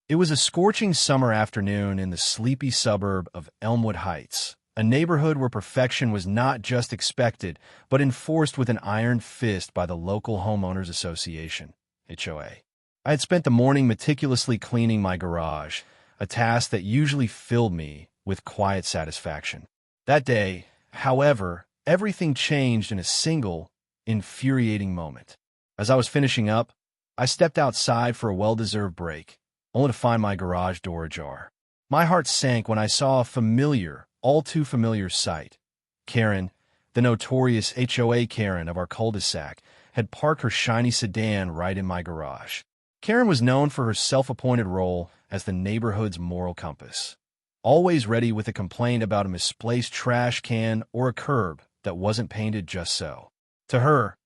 It was a scorching summer afternoon in the sleepy suburb of Elmwood Heights, a neighborhood where perfection was not just expected, but enforced with an iron fist by the local homeowners association, HOA. I had spent the morning meticulously cleaning my garage, a task that usually filled me with quiet satisfaction. That day, however, everything changed in a single, infuriating moment. As I was finishing up, I stepped outside for a well-deserved break, only to find my garage door ajar. My heart sank when I saw a familiar, all too familiar sight. Karen, the notorious HOA Karen of our cul-de-sac, had parked her shiny sedan right in my garage. Karen was known for her self-appointed role as the neighborhood's moral compass, always ready with a complaint about a misplaced trash can or a curb that wasn't painted just so. To her,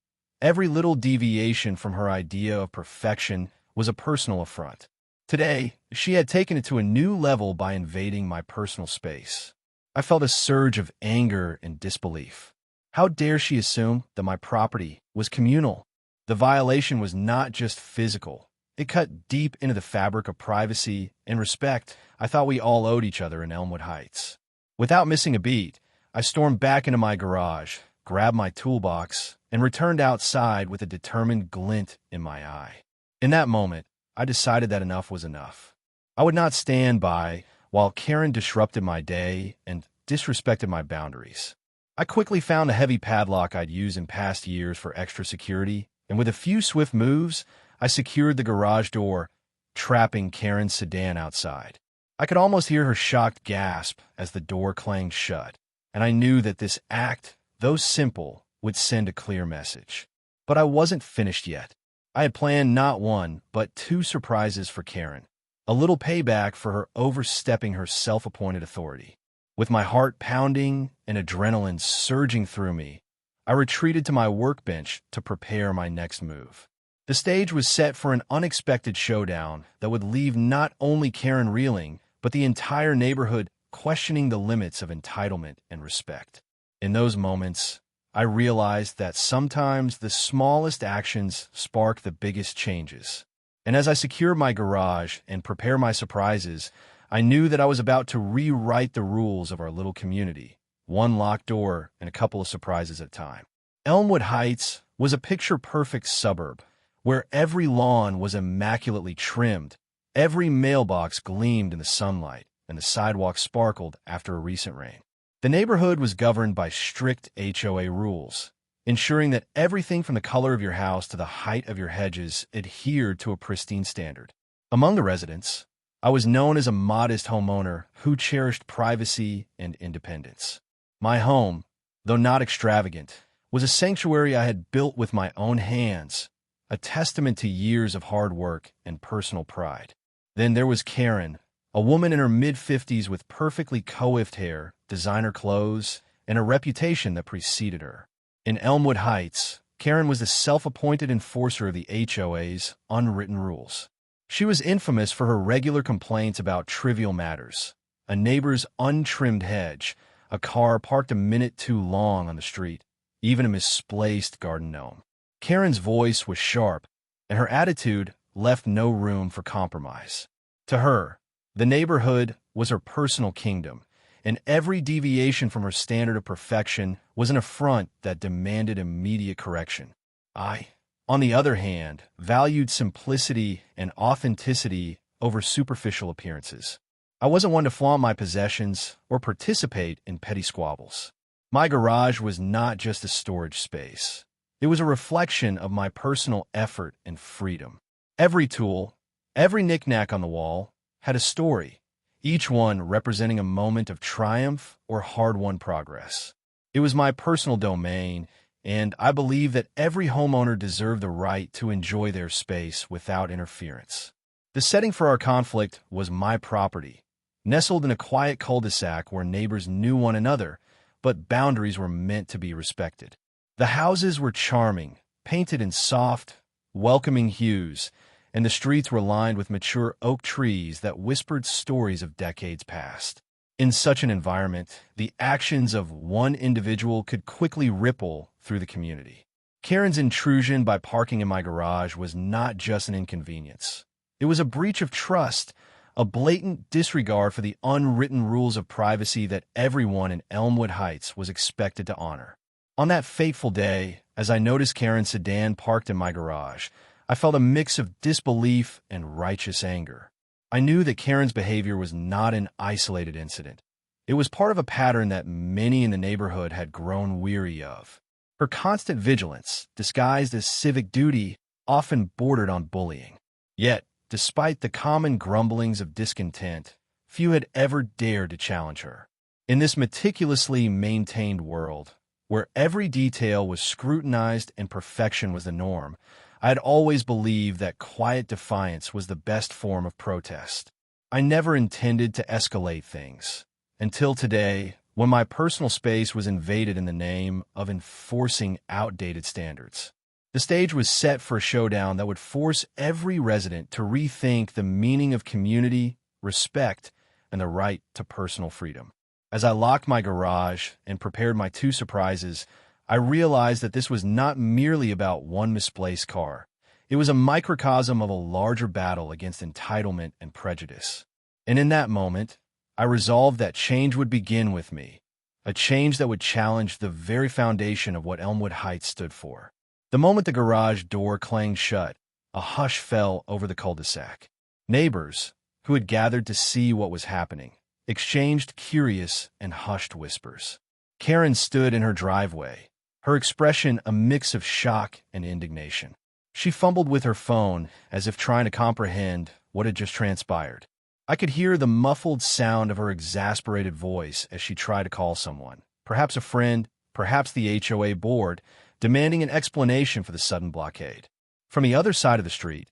every little deviation from her idea of perfection was a personal affront. Today, she had taken it to a new level by invading my personal space. I felt a surge of anger and disbelief. How dare she assume that my property was communal? The violation was not just physical. It cut deep into the fabric of privacy and respect I thought we all owed each other in Elmwood Heights. Without missing a beat, I stormed back into my garage, grabbed my toolbox, and returned outside with a determined glint in my eye. In that moment, I decided that enough was enough. I would not stand by while Karen disrupted my day and disrespected my boundaries. I quickly found a heavy padlock I'd used in past years for extra security, and with a few swift moves, I secured the garage door, trapping Karen's sedan outside. I could almost hear her shocked gasp as the door clanged shut, and I knew that this act, though simple, would send a clear message. But I wasn't finished yet. I had planned not one, but two surprises for Karen, a little payback for her overstepping her self-appointed authority. With my heart pounding and adrenaline surging through me, I retreated to my workbench to prepare my next move. The stage was set for an unexpected showdown that would leave not only Karen reeling, but the entire neighborhood questioning the limits of entitlement and respect. In those moments, I realized that sometimes the smallest actions spark the biggest changes. And as I secured my garage and prepared my surprises, I knew that I was about to rewrite the rules of our little community, one locked door and a couple of surprises at a time. Elmwood Heights was a picture-perfect suburb, where every lawn was immaculately trimmed, every mailbox gleamed in the sunlight, and the sidewalk sparkled after a recent rain. The neighborhood was governed by strict HOA rules, ensuring that everything from the color of your house to the height of your hedges adhered to a pristine standard. Among the residents, I was known as a modest homeowner who cherished privacy and independence. My home, though not extravagant, was a sanctuary I had built with my own hands, a testament to years of hard work and personal pride. Then there was Karen, a woman in her mid-50s with perfectly coiffed hair, designer clothes, and a reputation that preceded her. In Elmwood Heights, Karen was the self-appointed enforcer of the HOA's unwritten rules. She was infamous for her regular complaints about trivial matters: a neighbor's untrimmed hedge, a car parked a minute too long on the street, even a misplaced garden gnome. Karen's voice was sharp, and her attitude left no room for compromise. To her, the neighborhood was her personal kingdom, and every deviation from her standard of perfection was an affront that demanded immediate correction. I, on the other hand, valued simplicity and authenticity over superficial appearances. I wasn't one to flaunt my possessions or participate in petty squabbles. My garage was not just a storage space. It was a reflection of my personal effort and freedom. Every tool, every knick-knack on the wall had a story, each one representing a moment of triumph or hard-won progress. It was my personal domain, and I believe that every homeowner deserved the right to enjoy their space without interference. The setting for our conflict was my property, nestled in a quiet cul-de-sac where neighbors knew one another, but boundaries were meant to be respected. The houses were charming, painted in soft, welcoming hues, and the streets were lined with mature oak trees that whispered stories of decades past. In such an environment, the actions of one individual could quickly ripple through the community. Karen's intrusion by parking in my garage was not just an inconvenience. It was a breach of trust, a blatant disregard for the unwritten rules of privacy that everyone in Elmwood Heights was expected to honor. On that fateful day, as I noticed Karen's sedan parked in my garage, I felt a mix of disbelief and righteous anger. I knew that Karen's behavior was not an isolated incident. It was part of a pattern that many in the neighborhood had grown weary of. Her constant vigilance, disguised as civic duty, often bordered on bullying. Yet, despite the common grumblings of discontent, few had ever dared to challenge her. In this meticulously maintained world, where every detail was scrutinized and perfection was the norm, I had always believed that quiet defiance was the best form of protest. I never intended to escalate things, until today, when my personal space was invaded in the name of enforcing outdated standards. The stage was set for a showdown that would force every resident to rethink the meaning of community, respect, and the right to personal freedom. As I locked my garage and prepared my two surprises, I realized that this was not merely about one misplaced car. It was a microcosm of a larger battle against entitlement and prejudice. And in that moment, I resolved that change would begin with me, a change that would challenge the very foundation of what Elmwood Heights stood for. The moment the garage door clanged shut, a hush fell over the cul-de-sac. Neighbors, who had gathered to see what was happening, exchanged curious and hushed whispers. Karen stood in her driveway, her expression a mix of shock and indignation. She fumbled with her phone as if trying to comprehend what had just transpired. I could hear the muffled sound of her exasperated voice as she tried to call someone, perhaps a friend, perhaps the HOA board, demanding an explanation for the sudden blockade. From the other side of the street,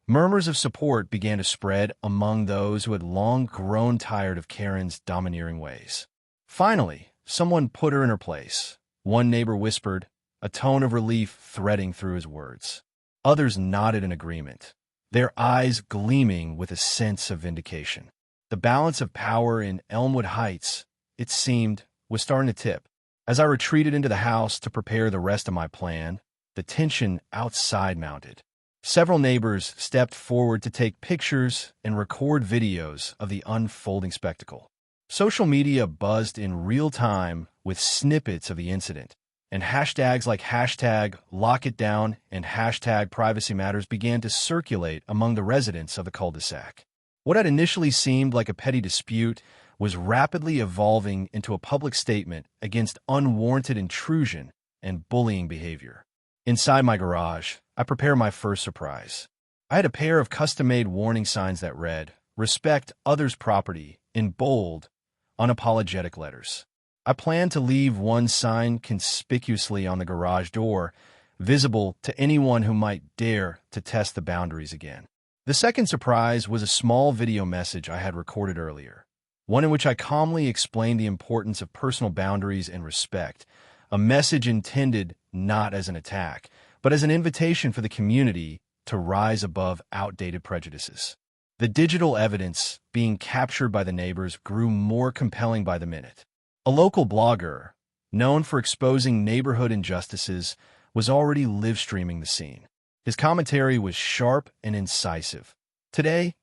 murmurs of support began to spread among those who had long grown tired of Karen's domineering ways. Finally, someone put her in her place. One neighbor whispered, a tone of relief threading through his words. Others nodded in agreement, their eyes gleaming with a sense of vindication. The balance of power in Elmwood Heights, it seemed, was starting to tip. As I retreated into the house to prepare the rest of my plan, the tension outside mounted. Several neighbors stepped forward to take pictures and record videos of the unfolding spectacle. Social media buzzed in real time with snippets of the incident, and hashtags like #LockItDown and #PrivacyMatters began to circulate among the residents of the cul-de-sac. What had initially seemed like a petty dispute was rapidly evolving into a public statement against unwarranted intrusion and bullying behavior. Inside my garage, I prepared my first surprise. I had a pair of custom-made warning signs that read, "Respect others' property," in bold, unapologetic letters. I planned to leave one sign conspicuously on the garage door, visible to anyone who might dare to test the boundaries again. The second surprise was a small video message I had recorded earlier, one in which I calmly explained the importance of personal boundaries and respect, a message intended not as an attack, but as an invitation for the community to rise above outdated prejudices. The digital evidence being captured by the neighbors grew more compelling by the minute. A local blogger, known for exposing neighborhood injustices, was already live-streaming the scene. His commentary was sharp and incisive. Today,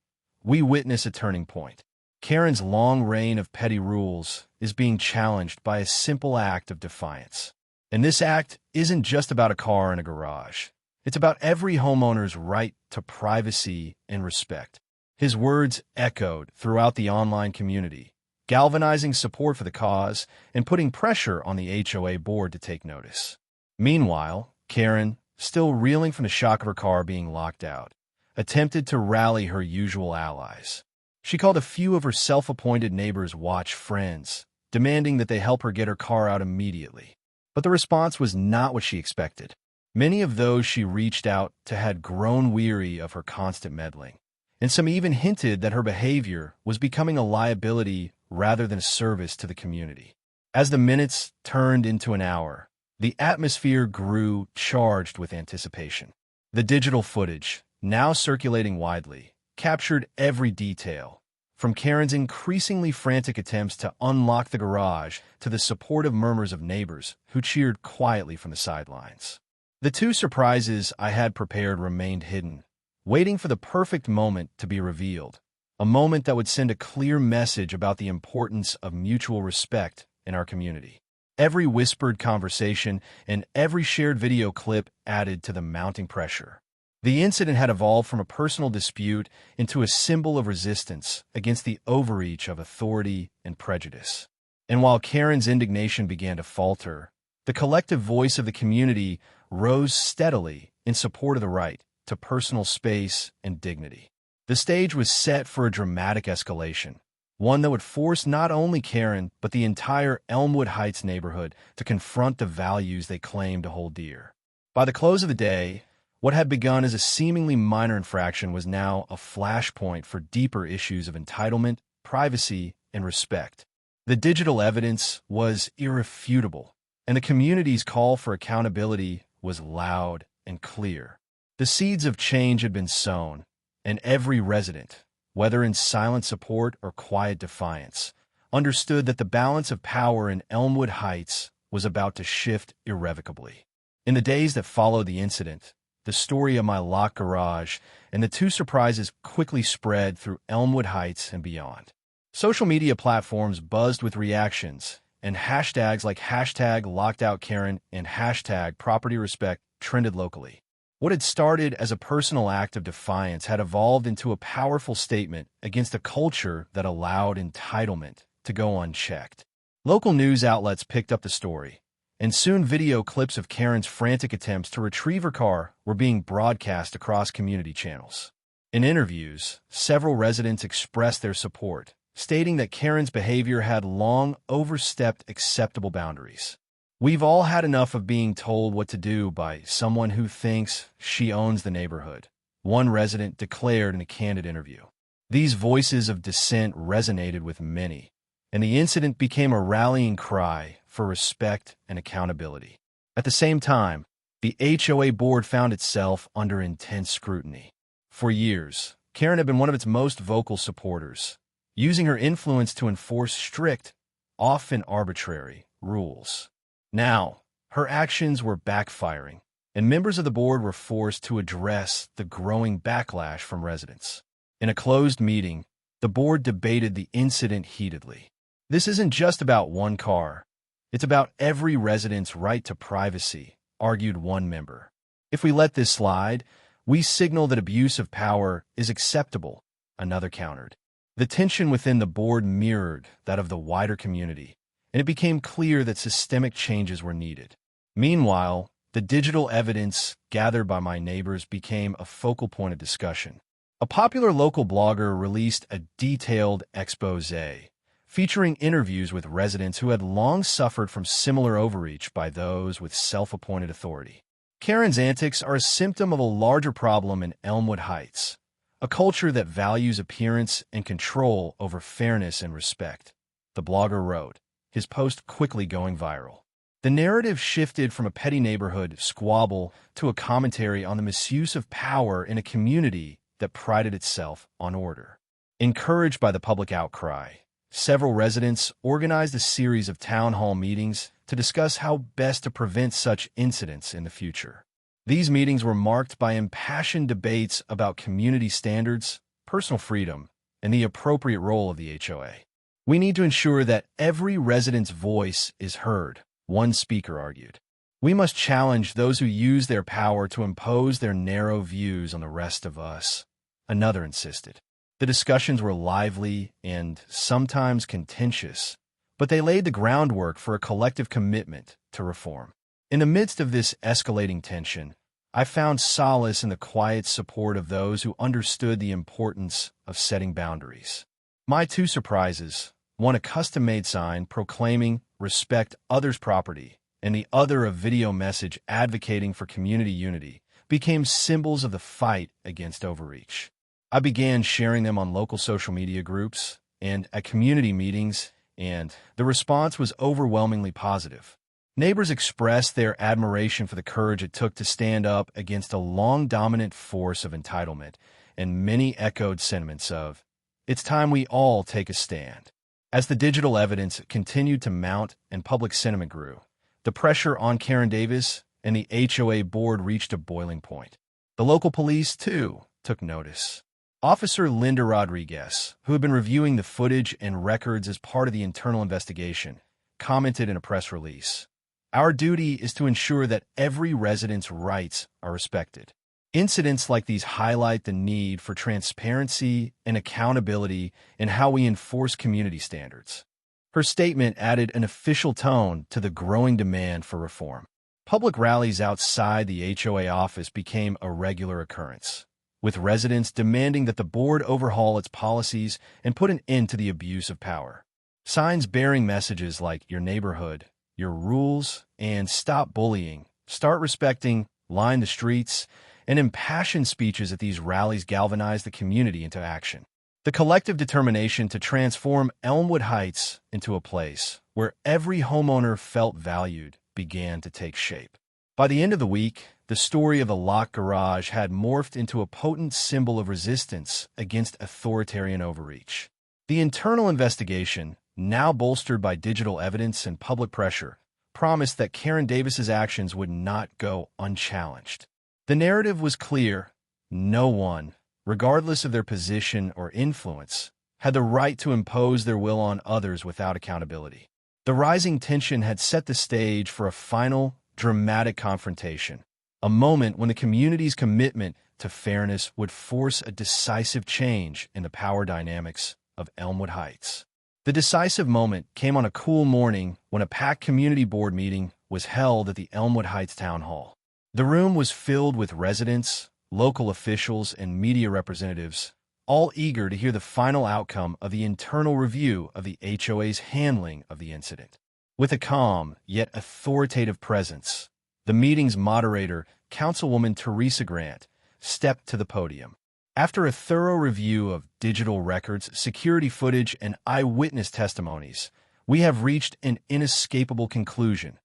we witness a turning point. Karen's long reign of petty rules is being challenged by a simple act of defiance. And this act isn't just about a car in a garage. It's about every homeowner's right to privacy and respect. His words echoed throughout the online community, galvanizing support for the cause and putting pressure on the HOA board to take notice. Meanwhile, Karen, still reeling from the shock of her car being locked out, attempted to rally her usual allies. She called a few of her self-appointed neighbors watch friends, demanding that they help her get her car out immediately. But the response was not what she expected. Many of those she reached out to had grown weary of her constant meddling, and some even hinted that her behavior was becoming a liability rather than a service to the community. As the minutes turned into an hour, the atmosphere grew charged with anticipation. The digital footage, now circulating widely, captured every detail, from Karen's increasingly frantic attempts to unlock the garage to the supportive murmurs of neighbors who cheered quietly from the sidelines. The two surprises I had prepared remained hidden, waiting for the perfect moment to be revealed. a moment that would send a clear message about the importance of mutual respect in our community. Every whispered conversation and every shared video clip added to the mounting pressure. The incident had evolved from a personal dispute into a symbol of resistance against the overreach of authority and prejudice. And while Karen's indignation began to falter, the collective voice of the community rose steadily in support of the right to personal space and dignity. The stage was set for a dramatic escalation, one that would force not only Karen but the entire Elmwood Heights neighborhood to confront the values they claimed to hold dear. By the close of the day, what had begun as a seemingly minor infraction was now a flashpoint for deeper issues of entitlement, privacy, and respect. The digital evidence was irrefutable, and the community's call for accountability was loud and clear. The seeds of change had been sown, and every resident, whether in silent support or quiet defiance, understood that the balance of power in Elmwood Heights was about to shift irrevocably. In the days that followed the incident, the story of my locked garage and the two surprises quickly spread through Elmwood Heights and beyond. Social media platforms buzzed with reactions, and hashtags like #LockedOutKaren and #PropertyRespect trended locally. What had started as a personal act of defiance had evolved into a powerful statement against a culture that allowed entitlement to go unchecked. Local news outlets picked up the story, and soon video clips of Karen's frantic attempts to retrieve her car were being broadcast across community channels. In interviews, several residents expressed their support, stating that Karen's behavior had long overstepped acceptable boundaries. "We've all had enough of being told what to do by someone who thinks she owns the neighborhood," one resident declared in a candid interview. These voices of dissent resonated with many, and the incident became a rallying cry for respect and accountability. At the same time, the HOA board found itself under intense scrutiny. For years, Karen had been one of its most vocal supporters, using her influence to enforce strict, often arbitrary, rules. Now, her actions were backfiring, and members of the board were forced to address the growing backlash from residents. In a closed meeting, the board debated the incident heatedly. "This isn't just about one car. It's about every resident's right to privacy," argued one member. "If we let this slide, we signal that abuse of power is acceptable," another countered. The tension within the board mirrored that of the wider community, and it became clear that systemic changes were needed. Meanwhile, the digital evidence gathered by my neighbors became a focal point of discussion. A popular local blogger released a detailed exposé, featuring interviews with residents who had long suffered from similar overreach by those with self-appointed authority. Karen's antics are a symptom of a larger problem in Elmwood Heights, a culture that values appearance and control over fairness and respect, the blogger wrote, his post quickly going viral. The narrative shifted from a petty neighborhood squabble to a commentary on the misuse of power in a community that prided itself on order. Encouraged by the public outcry, several residents organized a series of town hall meetings to discuss how best to prevent such incidents in the future. These meetings were marked by impassioned debates about community standards, personal freedom, and the appropriate role of the HOA. "We need to ensure that every resident's voice is heard," one speaker argued. "We must challenge those who use their power to impose their narrow views on the rest of us," another insisted. The discussions were lively and sometimes contentious, but they laid the groundwork for a collective commitment to reform. In the midst of this escalating tension, I found solace in the quiet support of those who understood the importance of setting boundaries. My two surprises, one a custom-made sign proclaiming "respect others' property," and the other a video message advocating for community unity, became symbols of the fight against overreach. I began sharing them on local social media groups and at community meetings, and the response was overwhelmingly positive. Neighbors expressed their admiration for the courage it took to stand up against a long-dominant force of entitlement, and many echoed sentiments of, "It's time we all take a stand." As the digital evidence continued to mount and public sentiment grew, the pressure on Karen Davis and the HOA board reached a boiling point. The local police, too, took notice. Officer Linda Rodriguez, who had been reviewing the footage and records as part of the internal investigation, commented in a press release, "Our duty is to ensure that every resident's rights are respected. Incidents like these highlight the need for transparency and accountability in how we enforce community standards." Her statement added an official tone to the growing demand for reform. Public rallies outside the HOA office became a regular occurrence, with residents demanding that the board overhaul its policies and put an end to the abuse of power. Signs bearing messages like "Your neighborhood," "Your rules," and "Stop bullying," "Start respecting," line the streets, and impassioned speeches at these rallies galvanized the community into action. The collective determination to transform Elmwood Heights into a place where every homeowner felt valued began to take shape. By the end of the week, the story of the locked garage had morphed into a potent symbol of resistance against authoritarian overreach. The internal investigation, now bolstered by digital evidence and public pressure, promised that Karen Davis's actions would not go unchallenged. The narrative was clear: no one, regardless of their position or influence, had the right to impose their will on others without accountability. The rising tension had set the stage for a final, dramatic confrontation, a moment when the community's commitment to fairness would force a decisive change in the power dynamics of Elmwood Heights. The decisive moment came on a cool morning when a packed community board meeting was held at the Elmwood Heights Town Hall. The room was filled with residents, local officials, and media representatives, all eager to hear the final outcome of the internal review of the HOA's handling of the incident. With a calm, yet authoritative presence, the meeting's moderator, Councilwoman Teresa Grant, stepped to the podium. After a thorough review of digital records, security footage, and eyewitness testimonies, we have reached an inescapable conclusion.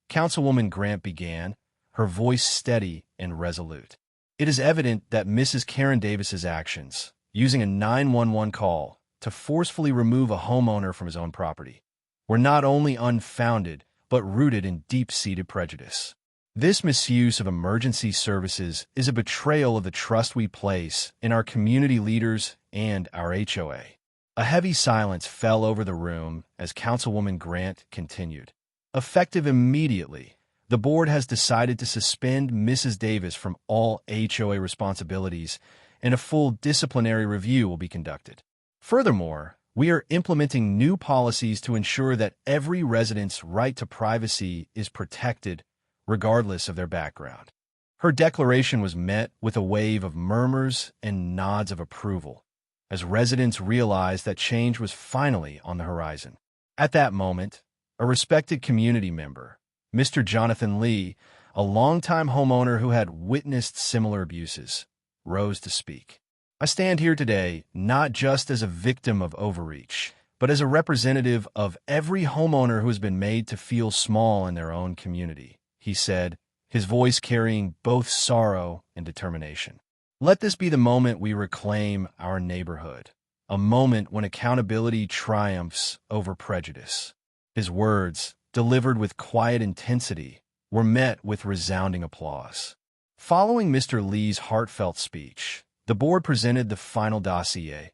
Councilwoman Grant began, her voice steady and resolute. "It is evident that Mrs. Karen Davis's actions, using a 911 call to forcefully remove a homeowner from his own property, were not only unfounded, but rooted in deep-seated prejudice. This misuse of emergency services is a betrayal of the trust we place in our community leaders and our HOA." A heavy silence fell over the room as Councilwoman Grant continued. "Effective immediately, the board has decided to suspend Mrs. Davis from all HOA responsibilities, and a full disciplinary review will be conducted. Furthermore, we are implementing new policies to ensure that every resident's right to privacy is protected, regardless of their background." Her declaration was met with a wave of murmurs and nods of approval, as residents realized that change was finally on the horizon. At that moment, a respected community member, Mr. Jonathan Lee, a longtime homeowner who had witnessed similar abuses, rose to speak. "I stand here today not just as a victim of overreach, but as a representative of every homeowner who has been made to feel small in their own community," he said, his voice carrying both sorrow and determination. "Let this be the moment we reclaim our neighborhood, a moment when accountability triumphs over prejudice." His words, delivered with quiet intensity, were met with resounding applause. Following Mr. Lee's heartfelt speech, the board presented the final dossier,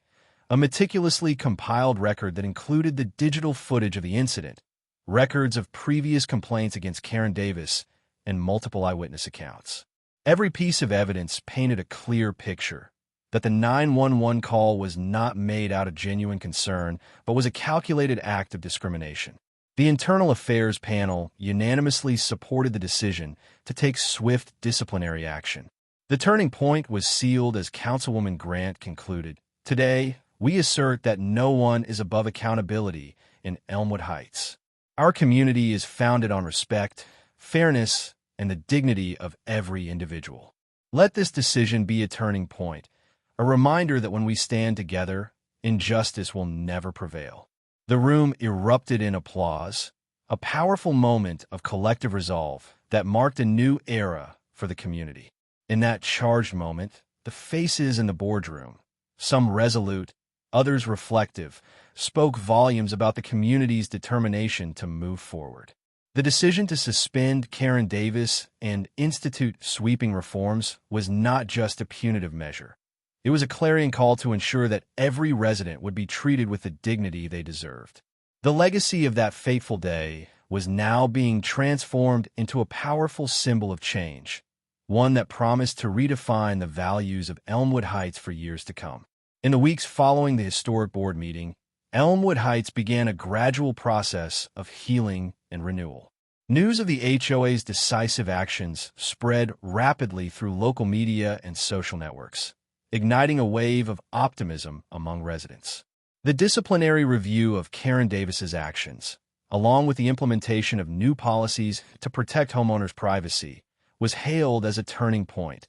a meticulously compiled record that included the digital footage of the incident, records of previous complaints against Karen Davis, and multiple eyewitness accounts. Every piece of evidence painted a clear picture that the 911 call was not made out of genuine concern, but was a calculated act of discrimination. The Internal Affairs panel unanimously supported the decision to take swift disciplinary action. The turning point was sealed as Councilwoman Grant concluded, "Today, we assert that no one is above accountability in Elmwood Heights. Our community is founded on respect, fairness, and the dignity of every individual. Let this decision be a turning point, a reminder that when we stand together, injustice will never prevail." The room erupted in applause, a powerful moment of collective resolve that marked a new era for the community. In that charged moment, the faces in the boardroom, some resolute, others reflective, spoke volumes about the community's determination to move forward. The decision to suspend Karen Davis and institute sweeping reforms was not just a punitive measure. It was a clarion call to ensure that every resident would be treated with the dignity they deserved. The legacy of that fateful day was now being transformed into a powerful symbol of change, one that promised to redefine the values of Elmwood Heights for years to come. In the weeks following the historic board meeting, Elmwood Heights began a gradual process of healing and renewal. News of the HOA's decisive actions spread rapidly through local media and social networks, igniting a wave of optimism among residents. The disciplinary review of Karen Davis's actions, along with the implementation of new policies to protect homeowners' privacy, was hailed as a turning point,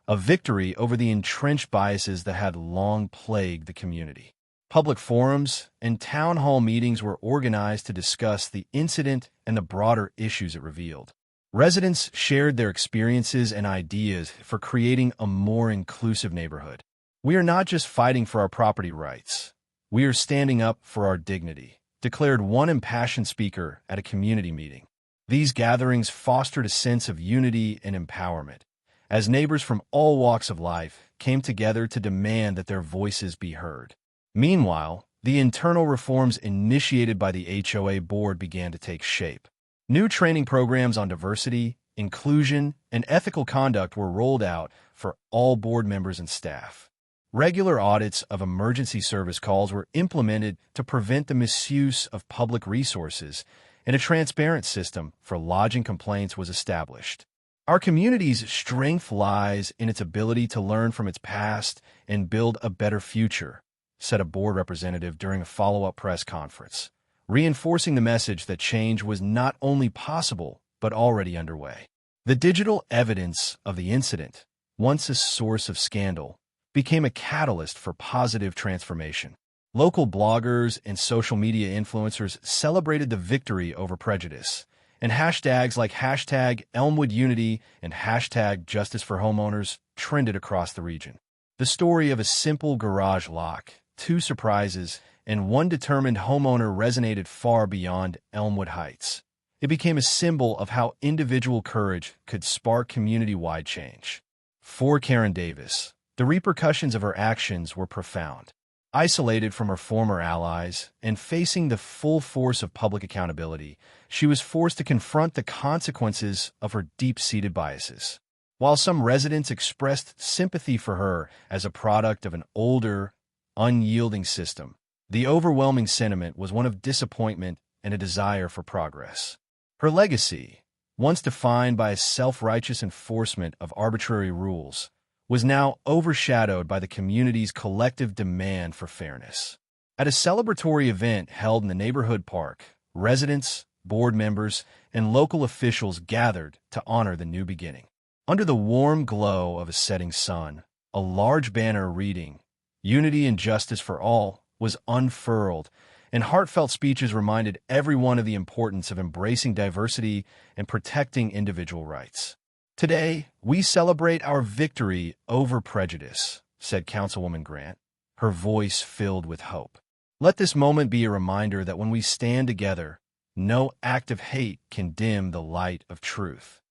a victory over the entrenched biases that had long plagued the community. Public forums and town hall meetings were organized to discuss the incident and the broader issues it revealed. Residents shared their experiences and ideas for creating a more inclusive neighborhood. "We are not just fighting for our property rights. We are standing up for our dignity," declared one impassioned speaker at a community meeting. These gatherings fostered a sense of unity and empowerment, as neighbors from all walks of life came together to demand that their voices be heard. Meanwhile, the internal reforms initiated by the HOA board began to take shape. New training programs on diversity, inclusion, and ethical conduct were rolled out for all board members and staff. Regular audits of emergency service calls were implemented to prevent the misuse of public resources, and a transparent system for lodging complaints was established. Our community's strength lies in its ability to learn from its past and build a better future, said a board representative during a follow-up press conference, reinforcing the message that change was not only possible, but already underway. The digital evidence of the incident, once a source of scandal, became a catalyst for positive transformation. Local bloggers and social media influencers celebrated the victory over prejudice, and hashtags like #ElmwoodUnity and #JusticeForHomeowners trended across the region. The story of a simple garage lock, 2 surprises, and 1 determined homeowner resonated far beyond Elmwood Heights. It became a symbol of how individual courage could spark community-wide change. For Karen Davis, the repercussions of her actions were profound. Isolated from her former allies and facing the full force of public accountability, she was forced to confront the consequences of her deep-seated biases. While some residents expressed sympathy for her as a product of an older, unyielding system, the overwhelming sentiment was one of disappointment and a desire for progress. Her legacy, once defined by a self-righteous enforcement of arbitrary rules, was now overshadowed by the community's collective demand for fairness. At a celebratory event held in the neighborhood park, residents, board members, and local officials gathered to honor the new beginning. Under the warm glow of a setting sun, a large banner reading, "Unity and Justice for All," was unfurled, and heartfelt speeches reminded everyone of the importance of embracing diversity and protecting individual rights. "Today, we celebrate our victory over prejudice," said Councilwoman Grant, her voice filled with hope. "Let this moment be a reminder that when we stand together, no act of hate can dim the light of truth."